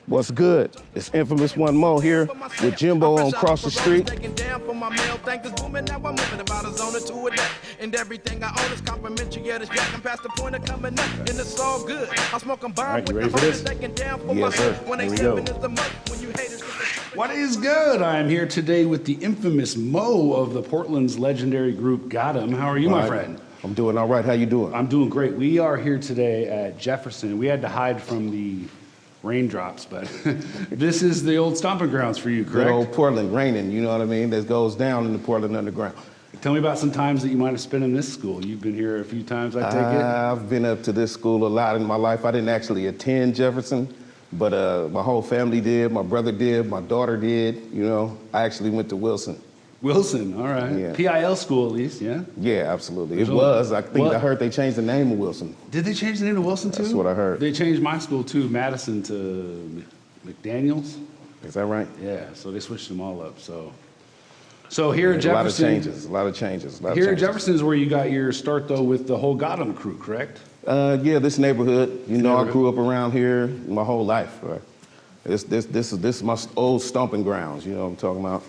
What's good? It's Infamous One Moe here with Jimbo on Cross the Street. And everything I own is complimentary, yeah, this jack. I'm past the point of coming up, and it's all good. I'm smoking bomb with the homies taking down for my sir. when they Here we stepping in the mud. When you haters. What is good? I'm here today with the infamous Moe of the Portland's legendary group GOTM. How are you, my friend? I'm doing all right. How you doing? I'm doing great. We are here today at Jefferson. We had to hide from the raindrops, but this is the old stomping grounds for you, correct? Good old Portland raining, you know what I mean? That goes down in the Portland Underground. Tell me about some times that you might have spent in this school. You've been here a few times, I take it? I've been up to this school a lot in my life. I didn't actually attend Jefferson, but my whole family did. My brother did. My daughter did. You know, I actually went to Wilson. Wilson, all right. Yeah. PIL school, at least, yeah? Yeah, absolutely. It was. I think I heard they changed the name of Wilson. Did they change the name to Wilson, too? That's what I heard. They changed my school, too, Madison to McDaniels. Is that right? Yeah, so they switched them all up, So here at Jefferson... A lot of changes. Here at Jefferson is where you got your start, though, with the whole GOTM crew, correct? Yeah, this neighborhood. You know, I grew up around here my whole life. Right? This is my old stomping grounds, you know what I'm talking about?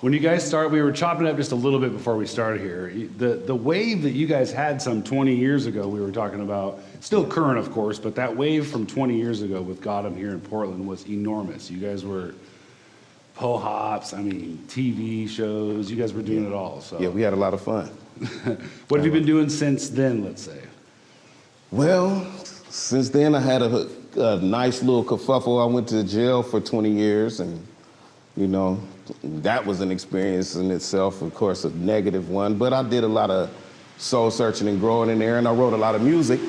When you guys started, we were chopping up just a little bit before we started here. The wave that you guys had some 20 years ago, we were talking about, still current, of course, but that wave from 20 years ago with GOTM here in Portland was enormous. You guys were po-hops, I mean, TV shows, you guys were doing it all. So. Yeah, we had a lot of fun. What have you been doing since then, let's say? Well, since then I had a nice little kerfuffle. I went to jail for 20 years and, you know, that was an experience in itself, of course, a negative one, but I did a lot of soul searching and growing in there, and I wrote a lot of music,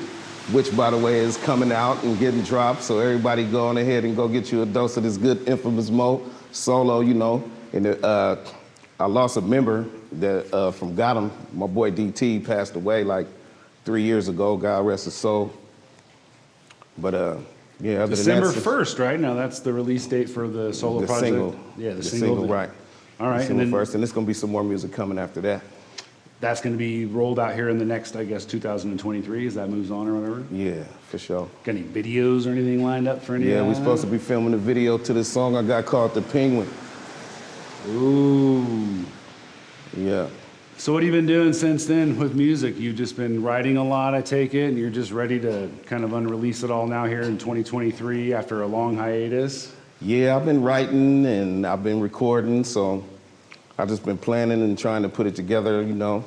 which, by the way, is coming out and getting dropped, so everybody go on ahead and go get you a dose of this good Infamous Moe solo, you know. And I lost a member that from GOTM. My boy DT passed away like 3 years ago, God rest his soul. But yeah, other December than that, 1st, right? Now that's the release date for the solo project. Single. Yeah, the single, right. All right, and then first, and there's gonna be some more music coming after that. That's gonna be rolled out here in the next, I guess, 2023, as that moves on or whatever? Yeah, for sure. Got any videos or anything lined up for any? Yeah, we're supposed to be filming a video to this song I got called The Penguin. Ooh. Yeah. So what have you been doing since then with music? You've just been writing a lot, I take it, and you're just ready to kind of unrelease it all now here in 2023 after a long hiatus? Yeah, I've been writing and I've been recording, so I've just been planning and trying to put it together, you know,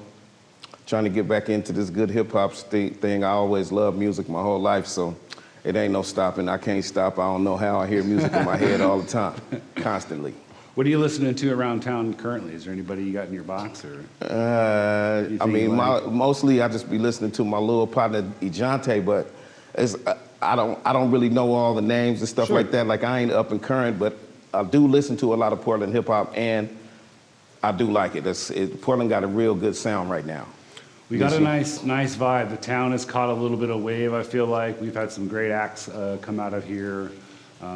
trying to get back into this good hip-hop thing. I always loved music my whole life, so it ain't no stopping. I can't stop. I don't know how. I hear music in my head all the time, constantly. What are you listening to around town currently? Is there anybody you got in your box, or? I mean, mostly I just be listening to my little partner Ejante, but it's, I don't really know all the names and stuff like that. Like, I ain't up and current, but I do listen to a lot of Portland hip hop, and I do like it. Portland got a real good sound right now. We got a nice vibe. The town has caught a little bit of wave, I feel like. We've had some great acts come out of here.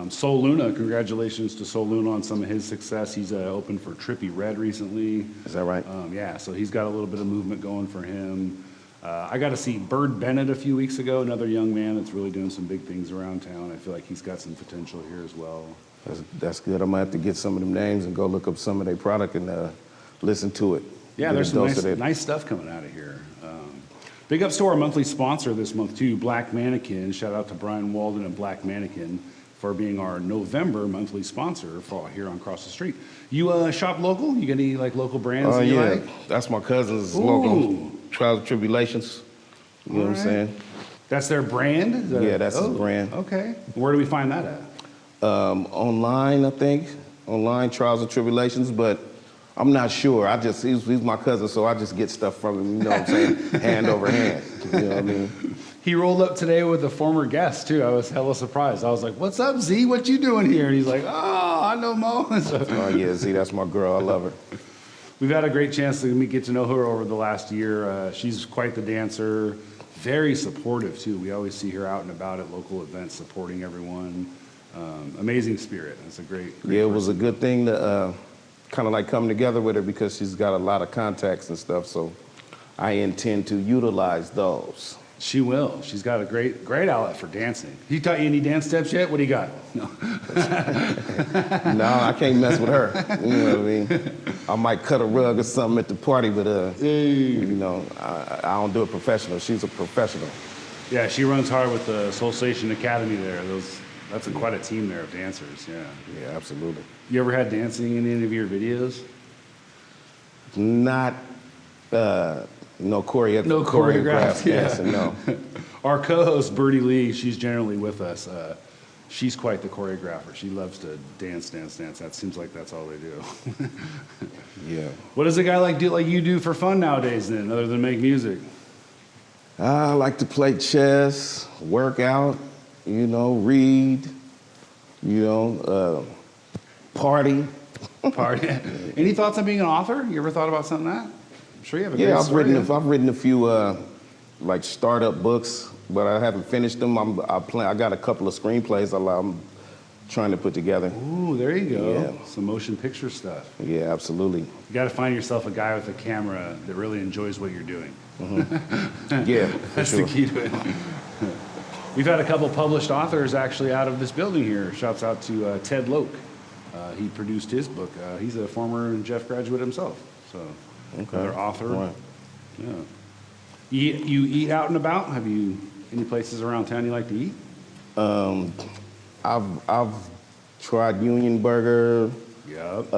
Soul Luna, congratulations to Soul Luna on some of his success. He's opened for Trippie Redd recently. Is that right? Yeah, so he's got a little bit of movement going for him. I got to see Bird Bennett a few weeks ago, another young man that's really doing some big things around town. I feel like he's got some potential here as well. That's good. I'm gonna have to get some of them names and go look up some of their product and listen to it. Yeah, there's some nice stuff coming out of here. Big ups to our monthly sponsor this month too, Black Mannequin. Shout out to Brian Walden and Black Mannequin for being our November monthly sponsor for here on Cross the Street. You shop local? You got any like local brands that you like? That's my cousin's logo, Trials and Tribulations. You know what I'm saying? That's their brand? Yeah, that's his brand. Okay. Where do we find that at? Online, I think. Online, Trials and Tribulations, but I'm not sure. He's my cousin, so I just get stuff from him, you know what I'm saying? Hand over hand, you know what I mean? He rolled up today with a former guest, too. I was hella surprised. I was like, what's up, Z? What you doing here? And he's like, oh, I know Moe. Oh, yeah, Z, that's my girl. I love her. We've had a great chance to get to know her over the last year. She's quite the dancer, very supportive, too. We always see her out and about at local events supporting everyone. Amazing spirit. It's a great yeah, it was a good thing to kind of like come together with her because she's got a lot of contacts and stuff, so I intend to utilize those. She will. She's got a great outlet for dancing. He taught you any dance steps yet? What do you got? No. No, I can't mess with her. You know what I mean? I might cut a rug or something at the party, but you know, I don't do it professional. She's a professional. Yeah, she runs hard with the Soul Station Academy there. That's quite a team there of dancers. Yeah. Yeah, absolutely. You ever had dancing in any of your videos? Not no choreographed. No choreographed. Yeah. Yes and no. Our co-host Birdie Lee, she's generally with us. She's quite the choreographer. She loves to dance. That seems like that's all they do. Yeah. What does a guy like you do for fun nowadays then, other than make music? I like to play chess, work out, you know, read, you know, party. Party. Any thoughts on being an author? You ever thought about something like that? I'm sure you have a great Yeah, story. I've written a few like startup books, but I haven't finished them. I got a couple of screenplays I'm trying to put together. Ooh, there you go. Yeah. Some motion picture stuff. Yeah, absolutely. You got to find yourself a guy with a camera that really enjoys what you're doing. Yeah, That's for sure. the key to it. We've had a couple published authors actually out of this building here. Shouts out to Ted Loke. He produced his book. He's a former Jeff graduate himself. So, another author. Right. Yeah. You eat out and about? Have you any places around town you like to eat? I've tried Union Burger, Yep.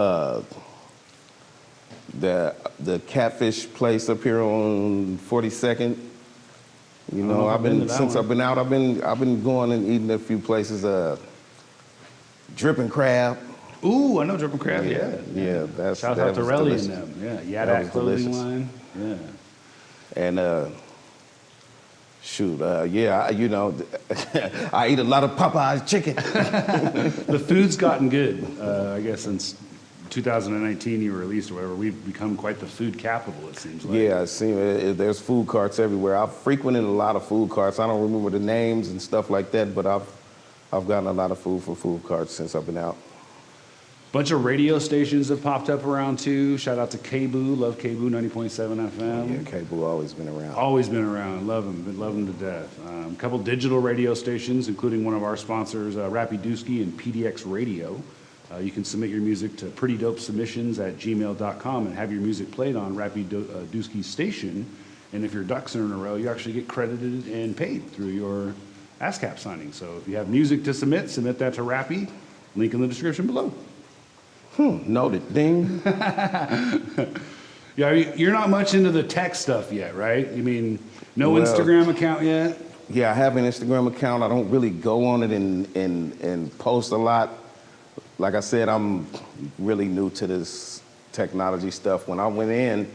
the catfish place up here on 42nd. You don't know, know if I've been to that since one. I've been out, I've been going and eating at a few places. Dripping Crab. Ooh, I know Dripping Crab. Yeah. Yeah, that's Shout that out to was Relly delicious. and them. Yeah, That Yadak was clothing delicious. line. Yeah. And yeah, you know, I eat a lot of Popeye's chicken. The food's gotten good. I guess since 2019 you were released or whatever, we've become quite the food capital, it seems like. Yeah, there's food carts everywhere. I've frequented a lot of food carts. I don't remember the names and stuff like that, but I've gotten a lot of food from food carts since I've been out. Bunch of radio stations have popped up around too. Shout out to KBOO, love KBOO 90.7 FM. Yeah, cable always been around. Always been around, love them to death. A couple digital radio stations, including one of our sponsors, Rappy Dusky and PDX Radio. You can submit your music to prettydopesubmissions@gmail.com and have your music played on Rappy Dusky's station. And if your ducks are in a row, you actually get credited and paid through your ASCAP signing. So if you have music to submit that to Rappy. Link in the description below. Noted. Ding. Yeah, you're not much into the tech stuff yet, right? You mean no Well, Instagram account yet? Yeah, I have an Instagram account. I don't really go on it and post a lot. Like I said, I'm really new to this technology stuff. When I went in,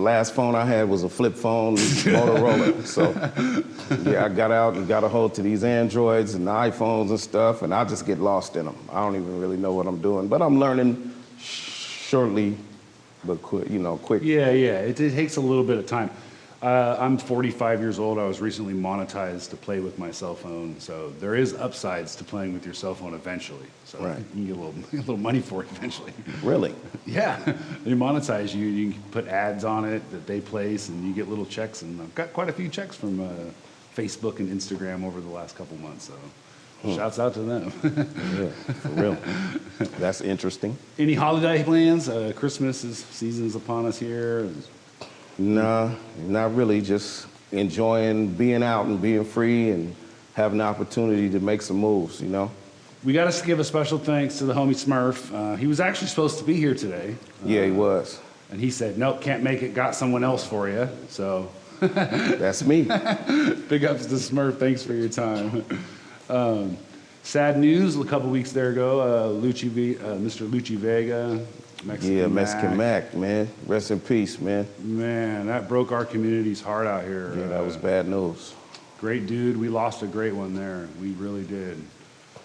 last phone I had was a flip phone, Motorola. So, yeah, I got out and got a hold to these Androids and the iPhones and stuff, and I just get lost in them. I don't even really know what I'm doing, but I'm learning shortly, but quick. Yeah, it takes a little bit of time. I'm 45 years old. I was recently monetized to play with my cell phone, so there is upsides to playing with your cell phone eventually. So Right. you can get a little money for it eventually. Really? Yeah, they monetize you. You can put ads on it that they place, and you get little checks. And I've got quite a few checks from Facebook and Instagram over the last couple months. So shouts out to them. Yeah, for real. That's interesting. Any holiday plans? Christmas season's upon us here. No, not really. Just enjoying being out and being free and having the opportunity to make some moves, you know? We got to give a special thanks to the homie Smurf. He was actually supposed to be here today. Yeah, he was. And he said, nope, can't make it, got someone else for you. So That's me. big ups to Smurf, thanks for your time. Sad news, a couple weeks there ago, Mr. Lucci Vega, Mexican Yeah, Mexican Mac. Mac, man. Rest in peace, man. Man, that broke our community's heart out here. Yeah, that was bad news. Great dude, we lost a great one there. We really did.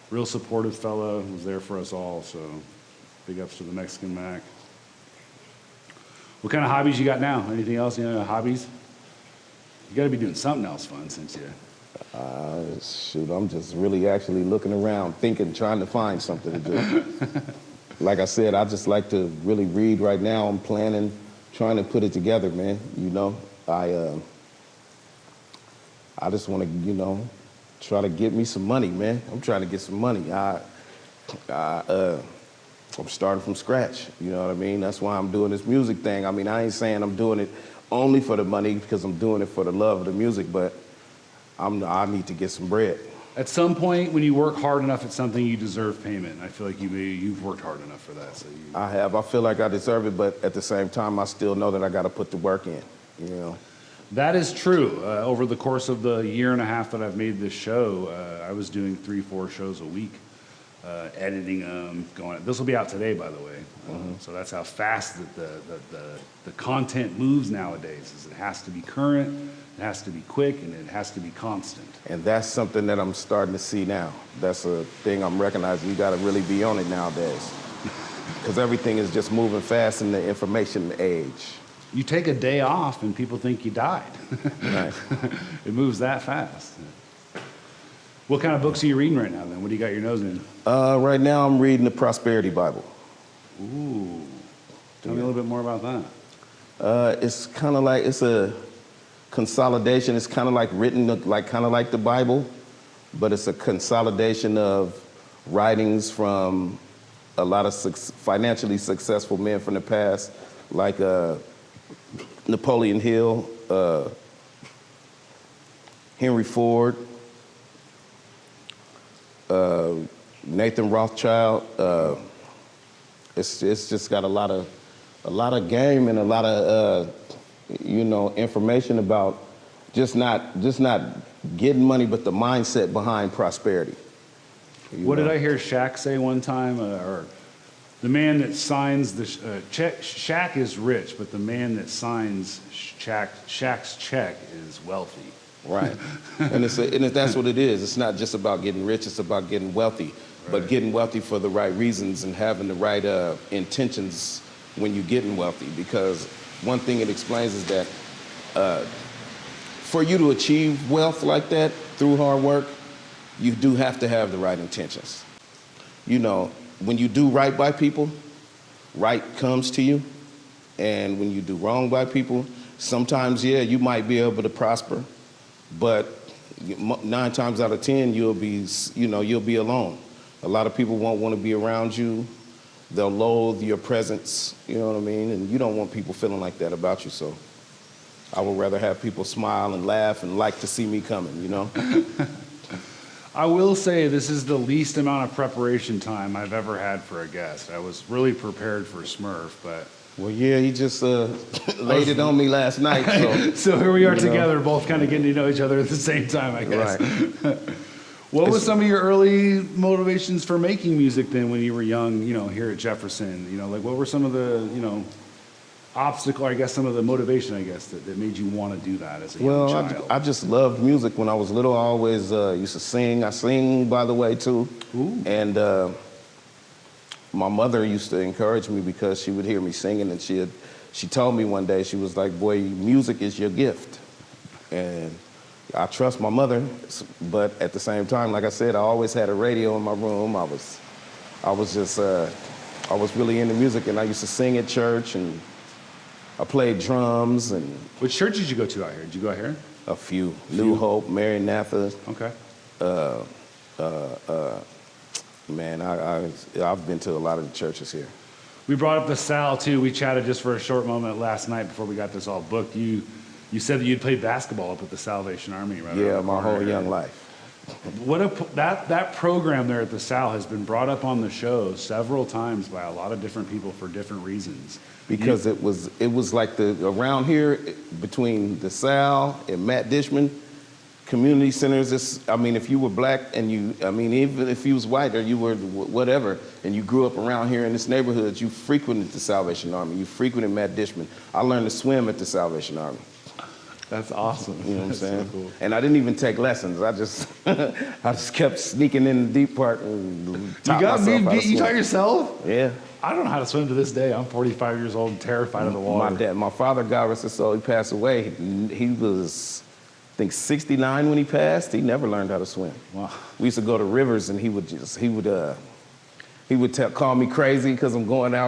Real supportive fella, was there for us all, so big ups to the Mexican Mac. What kind of hobbies you got now? Anything else? Hobbies? You gotta be doing something else fun since you... Shoot, I'm just really actually looking around, thinking, trying to find something to do. Like I said, I just like to really read right now. I'm planning, trying to put it together, man. You know, I just want to, try to get me some money, man. I'm trying to get some money. I'm starting from scratch, you know what I mean? That's why I'm doing this music thing. I mean, I ain't saying I'm doing it only for the money because I'm doing it for the love of the music, but I need to get some bread. At some point, when you work hard enough at something, you deserve payment. I feel like you've worked hard enough for that. So I have. I feel like I deserve it, but at the same time, I still know that I got to put the work in, That is true. Over the course of the year and a half that I've made this show, I was doing 3-4 shows a week, editing them, going. This will be out today, by the way. So that's how fast the content moves nowadays. Is it has to be current, it has to be quick, and it has to be constant. And that's something that I'm starting to see now. That's a thing I'm recognizing. You got to really be on it nowadays, because everything is just moving fast in the information age. You take a day off and people think you died. Right. It moves that fast. What kind of books are you reading right now then? What do you got your nose in? Right now I'm reading the Prosperity Bible. Ooh. Tell me a little bit more about that. It's kind of like, it's a consolidation. It's kind of like written kind of like the Bible, but it's a consolidation of writings from a lot of financially successful men from the past, like Napoleon Hill, Henry Ford, Nathan Rothschild. It's just got a lot of game and a lot of information about just not getting money, but the mindset behind prosperity. What did I hear Shaq say one time? Or the man that signs the check, Shaq is rich, but the man that signs Shaq's check is wealthy. Right, and that's what it is. It's not just about getting rich; it's about getting wealthy, but getting wealthy for the right reasons and having the right intentions when you're getting wealthy. Because one thing it explains is that for you to achieve wealth like that through hard work, you do have to have the right intentions. When you do right by people, right comes to you, and when you do wrong by people, sometimes you might be able to prosper. But 9 times out of 10, you'll be alone. A lot of people won't want to be around you. They'll loathe your presence, you know what I mean? And you don't want people feeling like that about you. So I would rather have people smile and laugh and like to see me coming, I will say this is the least amount of preparation time I've ever had for a guest. I was really prepared for Smurf, but... Well, yeah, he just laid it on me last night. So here we are together, both kind of getting to know each other at the same time, I guess. Right. What was some of your early motivations for making music then when you were young, here at Jefferson? What were some of the, obstacle, I guess, some of the motivation, I guess, that made you want to do that as a young child? I just loved music when I was little. I always used to sing. I sing, by the way, too. Ooh. And my mother used to encourage me because she would hear me singing, and she told me one day, she was like, "Boy, music is your gift." And I trust my mother, but at the same time, like I said, I always had a radio in my room. I was really into music, and I used to sing at church, and I played drums. And which church did you go to out here? Did you go out here? A few. New Hope, Maranatha. Okay. Man, I've been to a lot of the churches here. We brought up the Sal too. We chatted just for a short moment last night before we got this all booked. You said that you'd played basketball up at the Salvation Army, right? Yeah, my whole young life. That program there at the Sal has been brought up on the show several times by a lot of different people for different reasons. Because it was like around here between the Sal and Matt Dishman, community centers. If you were black and even if you was white or you were whatever, and you grew up around here in this neighborhood, you frequented the Salvation Army. You frequented Matt Dishman. I learned to swim at the Salvation Army. That's awesome. You know what I'm saying? So cool. And I didn't even take lessons. I just kept sneaking in the deep part and taught myself how to swim. You taught yourself? Yeah. I don't know how to swim to this day. I'm 45 years old and terrified of the water. My father, God rest his soul, he passed away. He was, I think, 69 when he passed. He never learned how to swim. Wow. We used to go to rivers, and he would call me crazy because I'm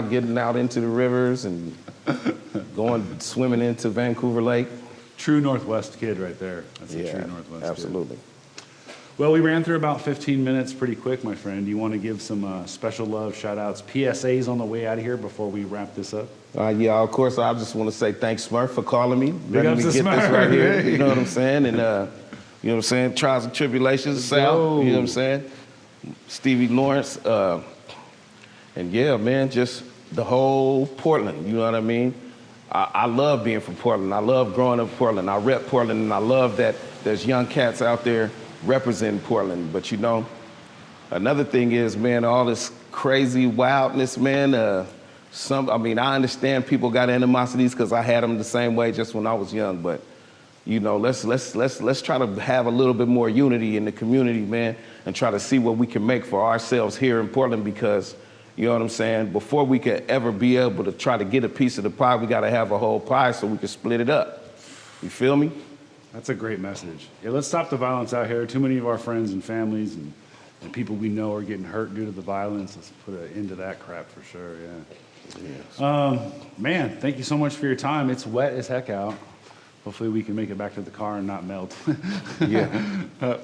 getting out into the rivers and going swimming into Vancouver Lake. True Northwest kid right there. That's a Yeah, true Northwest absolutely. kid. Well, we ran through about 15 minutes pretty quick, my friend. Do you want to give some special love, shout-outs, PSAs on the way out of here before we wrap this up? Yeah, of course, I just want to say thanks, Smurf, for calling me. Big Letting ups me to get this Smurf. right here. Hey. You know what I'm saying? And, you know what I'm saying? Trials and tribulations, Sal. You know what I'm saying? Stevie Lawrence. And yeah, man, just the whole Portland. You know what I mean? I love being from Portland. I love growing up in Portland. I rep Portland, and I love that there's young cats out there representing Portland. But you know, another thing is, man, all this crazy wildness, man. I mean, I understand people got animosities because I had them the same way just when I was young. But you know, let's try to have a little bit more unity in the community, man, and try to see what we can make for ourselves here in Portland because. You know what I'm saying? Before we could ever be able to try to get a piece of the pie, we got to have a whole pie so we can split it up. You feel me? That's a great message. Yeah, let's stop the violence out here. Too many of our friends and families and people we know are getting hurt due to the violence. Let's put an end to that crap for sure, yeah. Yes. Man, thank you so much for your time. It's wet as heck out. Hopefully we can make it back to the car and not melt. Yeah.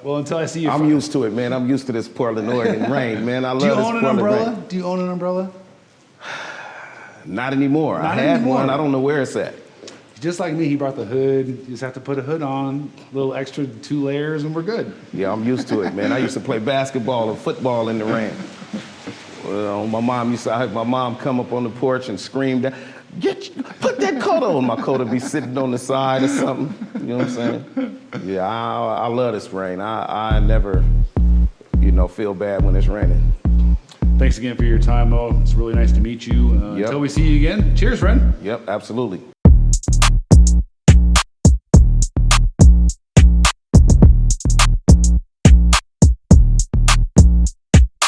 Well, until I see you. I'm used to it, man. I'm used to this Portland, Oregon rain, man. I love this Portland rain. Do you own an umbrella? Not anymore. Not I had anymore. one. I don't know where it's at. Just like me, he brought the hood. You just have to put a hood on, a little extra 2 layers, and we're good. Yeah, I'm used to it, man. I used to play basketball and football in the rain. Well, my mom come up on the porch and scream down, put that coat on. My coat would be sitting on the side or something. You know what I'm saying? Yeah, I love this rain. I never, you know, feel bad when it's raining. Thanks again for your time, Mo. It's really nice to meet you. Yep. Until we see you again, cheers, friend. Yep, absolutely.